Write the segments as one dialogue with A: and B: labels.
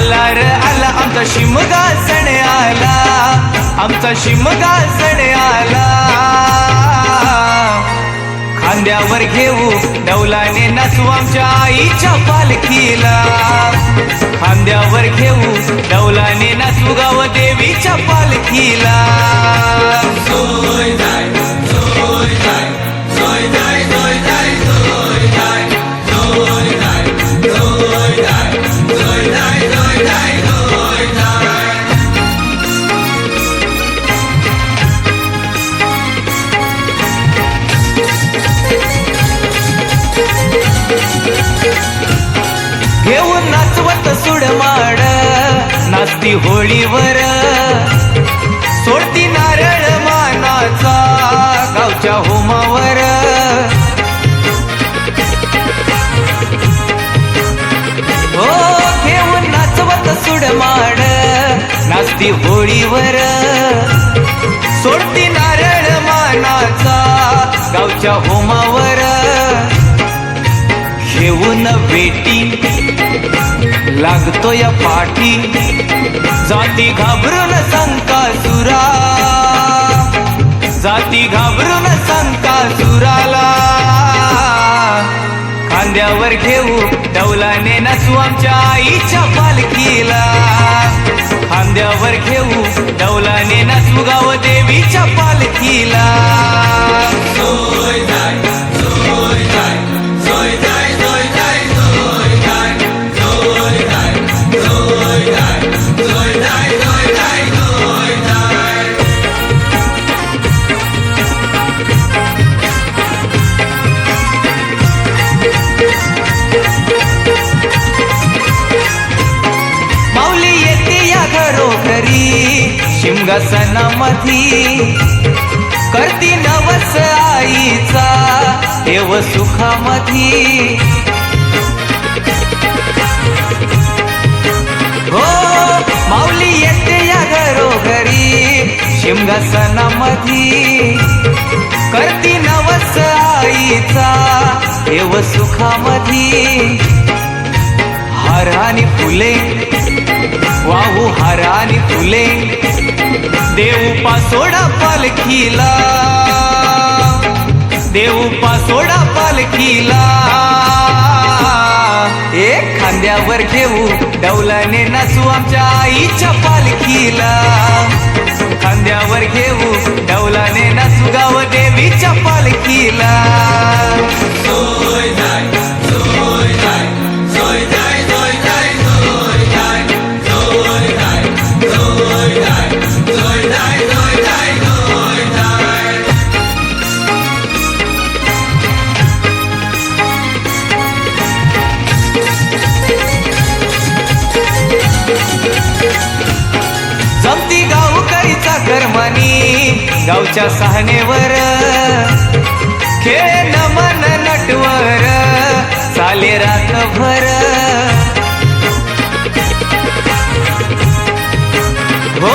A: आला र आला आमचा शिमगा सण आला, आमचा शिमगा सण आला. खांद्यावर घेऊ डौलाने नाचू आमच्या आईच्या पालखीला, खांद्यावर घेऊ डौलाने नाचू गाव देवीच्या पालखीला. घेऊन नाचवत सुडमाड नाचती होळीवर, सोडती नारळ मानाचा गावच्या होमावर. हो घेऊन नाचवत सुडमाड नाचती होळीवर, सोडती नारळ मानाचा गावच्या होमावर. घेऊन बेटी लागतो या पाठी, जाती घाबरून संकासुरा, जाती घाबरून संकासुराला. खांद्यावर घेऊ डौलाने नाचू आमच्या आईच्या पालखीला, खांद्यावर घेऊ डौलाने नाचू गाव देवीच्या पालखीला. शिमगासनामधी करती नवस आईचा देव सुखामधी. हो माऊली येते या घरोघरी शिमगासनामधी, करती नवस आईचा देव सुखामधी. हार आणि फुले वाहू हार आणि फुले देऊ पासोडा पालखीला, देऊ पासोडा पालखीला. एक खांद्यावर घेऊ डौलाने नाचू आमच्या आईच्या पालखीला, खांद्यावर घेऊ डौलाने नाचू गाव देवीच्या पालखीला. जमती गावकरीचा करमणी गावच्या सहानेवर, खेळ मन नटवर चाले रातभर. हो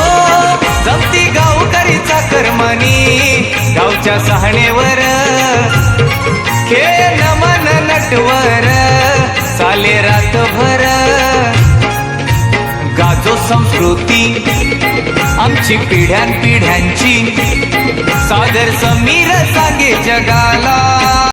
A: जमती गावकरीचा करमणी गावच्या सहानेवर, खेळ मन नटवर चाले रातभर. गाजो संस्कृती आमची पिढ्यानपिढ्यांची, सादर समीर सांगे जगाला.